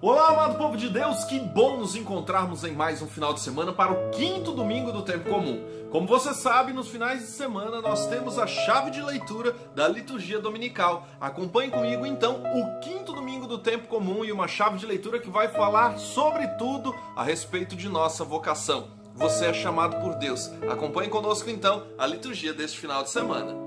Olá, amado povo de Deus, que bom nos encontrarmos em mais um final de semana para o quinto domingo do Tempo Comum. Como você sabe, nos finais de semana nós temos a chave de leitura da liturgia dominical. Acompanhe comigo então o quinto domingo do Tempo Comum e uma chave de leitura que vai falar sobre tudo a respeito de nossa vocação. Você é chamado por Deus. Acompanhe conosco então a liturgia deste final de semana.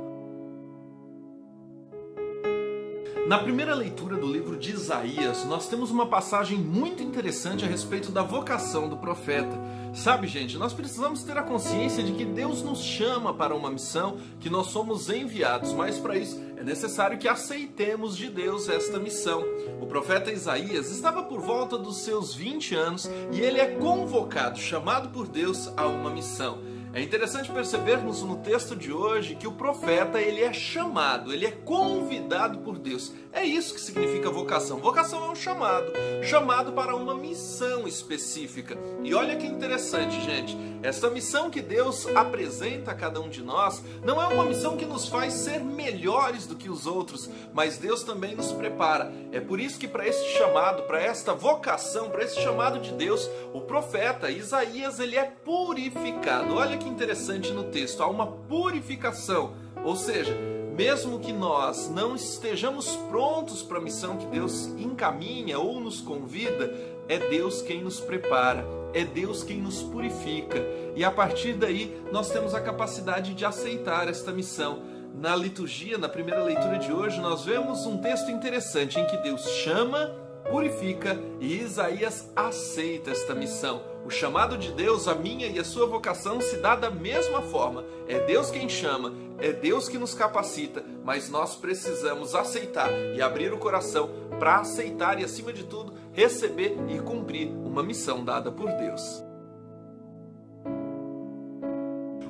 Na primeira leitura do livro de Isaías, nós temos uma passagem muito interessante a respeito da vocação do profeta. Sabe, gente, nós precisamos ter a consciência de que Deus nos chama para uma missão, que nós somos enviados, mas para isso é necessário que aceitemos de Deus esta missão. O profeta Isaías estava por volta dos seus 20 anos e ele é convocado, chamado por Deus a uma missão. É interessante percebermos no texto de hoje que o profeta ele é chamado, ele é convidado por Deus. É isso que significa vocação. Vocação é um chamado, chamado para uma missão específica. E olha que interessante, gente. Esta missão que Deus apresenta a cada um de nós não é uma missão que nos faz ser melhores do que os outros, mas Deus também nos prepara. É por isso que para este chamado, para esta vocação, para esse chamado de Deus, o profeta Isaías ele é purificado. Olha que interessante no texto, há uma purificação, ou seja, mesmo que nós não estejamos prontos para a missão que Deus encaminha ou nos convida, é Deus quem nos prepara, é Deus quem nos purifica, e a partir daí nós temos a capacidade de aceitar esta missão. Na liturgia, na primeira leitura de hoje, nós vemos um texto interessante em que Deus chama, purifica e Isaías aceita esta missão. O chamado de Deus, a minha e a sua vocação se dá da mesma forma. É Deus quem chama, é Deus que nos capacita, mas nós precisamos aceitar e abrir o coração para aceitar e, acima de tudo, receber e cumprir uma missão dada por Deus.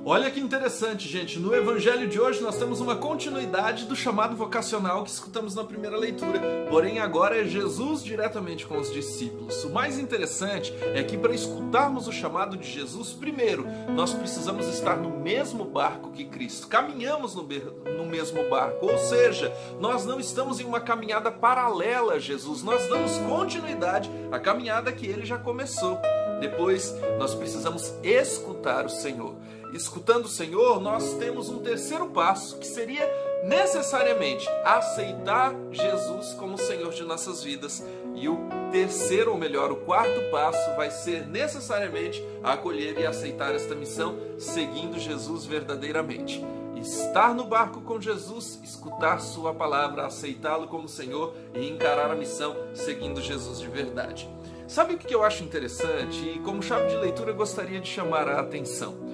Olha que interessante, gente. No evangelho de hoje nós temos uma continuidade do chamado vocacional que escutamos na primeira leitura. Porém, agora é Jesus diretamente com os discípulos. O mais interessante é que para escutarmos o chamado de Jesus, primeiro, nós precisamos estar no mesmo barco que Cristo. Caminhamos no mesmo barco, ou seja, nós não estamos em uma caminhada paralela a Jesus. Nós damos continuidade à caminhada que ele já começou. Depois, nós precisamos escutar o Senhor. Escutando o Senhor, nós temos um terceiro passo, que seria necessariamente aceitar Jesus como Senhor de nossas vidas. E o terceiro, ou melhor, o quarto passo vai ser necessariamente acolher e aceitar esta missão, seguindo Jesus verdadeiramente. Estar no barco com Jesus, escutar sua palavra, aceitá-lo como Senhor e encarar a missão seguindo Jesus de verdade. Sabe o que eu acho interessante e como chave de leitura eu gostaria de chamar a atenção?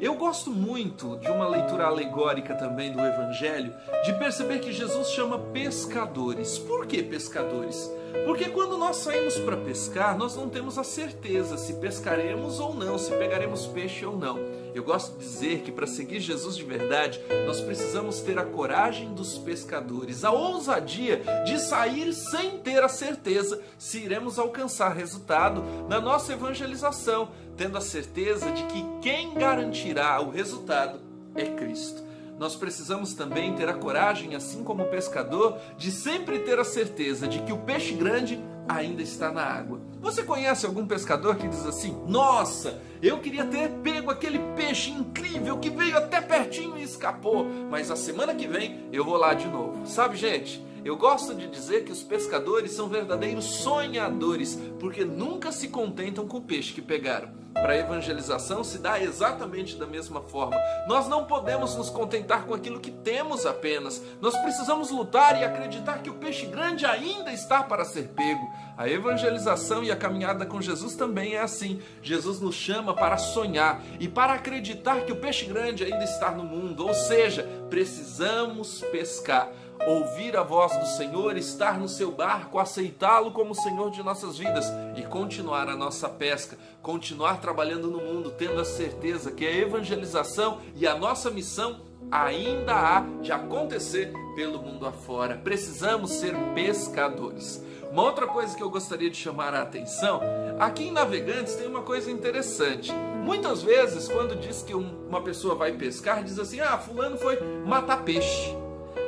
Eu gosto muito de uma leitura alegórica também do Evangelho, de perceber que Jesus chama pescadores. Por que pescadores? Porque quando nós saímos para pescar, nós não temos a certeza se pescaremos ou não, se pegaremos peixe ou não. Eu gosto de dizer que para seguir Jesus de verdade, nós precisamos ter a coragem dos pescadores, a ousadia de sair sem ter a certeza se iremos alcançar resultado na nossa evangelização, tendo a certeza de que quem garantirá o resultado é Cristo. Nós precisamos também ter a coragem, assim como o pescador, de sempre ter a certeza de que o peixe grande ainda está na água. Você conhece algum pescador que diz assim: nossa, eu queria ter pego aquele peixe incrível que veio até pertinho e escapou, mas a semana que vem eu vou lá de novo. Sabe, gente, eu gosto de dizer que os pescadores são verdadeiros sonhadores, porque nunca se contentam com o peixe que pegaram. Para a evangelização se dá exatamente da mesma forma. Nós não podemos nos contentar com aquilo que temos apenas. Nós precisamos lutar e acreditar que o peixe grande ainda está para ser pego. A evangelização e a caminhada com Jesus também é assim. Jesus nos chama para sonhar e para acreditar que o peixe grande ainda está no mundo. Ou seja, precisamos pescar. Ouvir a voz do Senhor, estar no seu barco, aceitá-lo como Senhor de nossas vidas e continuar a nossa pesca, continuar trabalhando no mundo, tendo a certeza que a evangelização e a nossa missão ainda há de acontecer pelo mundo afora. Precisamos ser pescadores. Uma outra coisa que eu gostaria de chamar a atenção, aqui em Navegantes tem uma coisa interessante. Muitas vezes, quando diz que uma pessoa vai pescar, diz assim: ah, fulano foi matar peixe.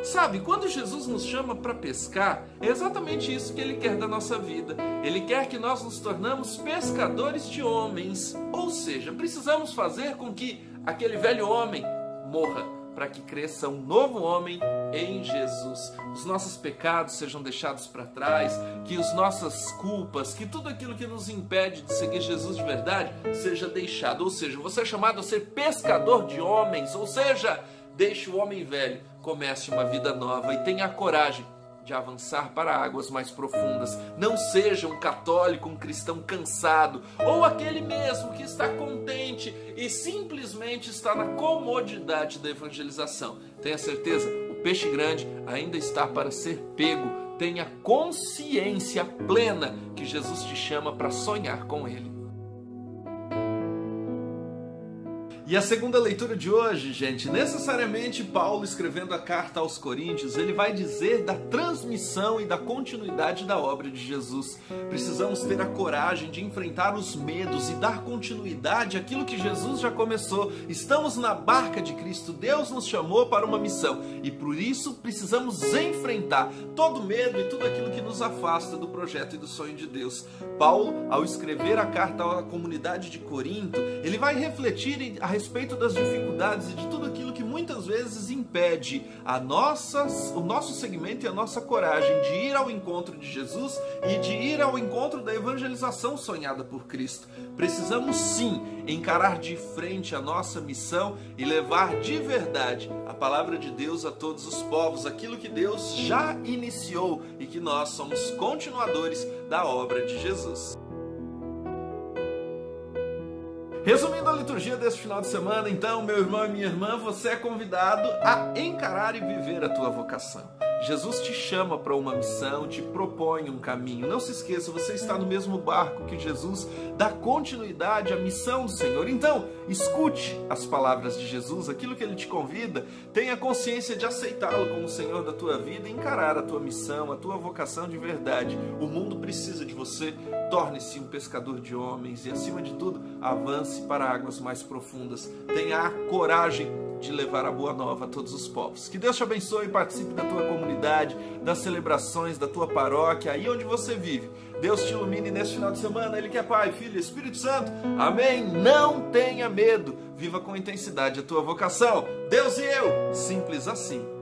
Sabe, quando Jesus nos chama para pescar, é exatamente isso que Ele quer da nossa vida. Ele quer que nós nos tornamos pescadores de homens. Ou seja, precisamos fazer com que aquele velho homem morra, para que cresça um novo homem em Jesus. Os nossos pecados sejam deixados para trás, que as nossas culpas, que tudo aquilo que nos impede de seguir Jesus de verdade, seja deixado. Ou seja, você é chamado a ser pescador de homens, ou seja, deixe o homem velho, comece uma vida nova e tenha a coragem de avançar para águas mais profundas. Não seja um católico, um cristão cansado, ou aquele mesmo que está contente e simplesmente está na comodidade da evangelização. Tenha certeza, o peixe grande ainda está para ser pego. Tenha consciência plena que Jesus te chama para sonhar com Ele. E a segunda leitura de hoje, gente, necessariamente Paulo escrevendo a carta aos Coríntios, ele vai dizer da transmissão e da continuidade da obra de Jesus. Precisamos ter a coragem de enfrentar os medos e dar continuidade àquilo que Jesus já começou. Estamos na barca de Cristo, Deus nos chamou para uma missão e por isso precisamos enfrentar todo medo e tudo aquilo que nos afasta do projeto e do sonho de Deus. Paulo, ao escrever a carta à comunidade de Corinto, ele vai refletir a respeito das dificuldades e de tudo aquilo que muitas vezes impede o nosso segmento e a nossa coragem de ir ao encontro de Jesus e de ir ao encontro da evangelização sonhada por Cristo. Precisamos sim encarar de frente a nossa missão e levar de verdade a palavra de Deus a todos os povos, aquilo que Deus já iniciou e que nós somos continuadores da obra de Jesus. Resumindo a liturgia deste final de semana, então, meu irmão e minha irmã, você é convidado a encarar e viver a tua vocação. Jesus te chama para uma missão, te propõe um caminho. Não se esqueça, você está no mesmo barco que Jesus, dá continuidade à missão do Senhor. Então, escute as palavras de Jesus, aquilo que Ele te convida, tenha consciência de aceitá-lo como o Senhor da tua vida e encarar a tua missão, a tua vocação de verdade. O mundo precisa de você, torne-se um pescador de homens e, acima de tudo, avance para águas mais profundas. Tenha a coragem de levar a boa nova a todos os povos. Que Deus te abençoe e participe da tua comunidade, das celebrações da tua paróquia, aí onde você vive. Deus te ilumine neste final de semana. Ele que é Pai, Filho e Espírito Santo. Amém. Não tenha medo. Viva com intensidade a tua vocação. Deus e eu. Simples assim.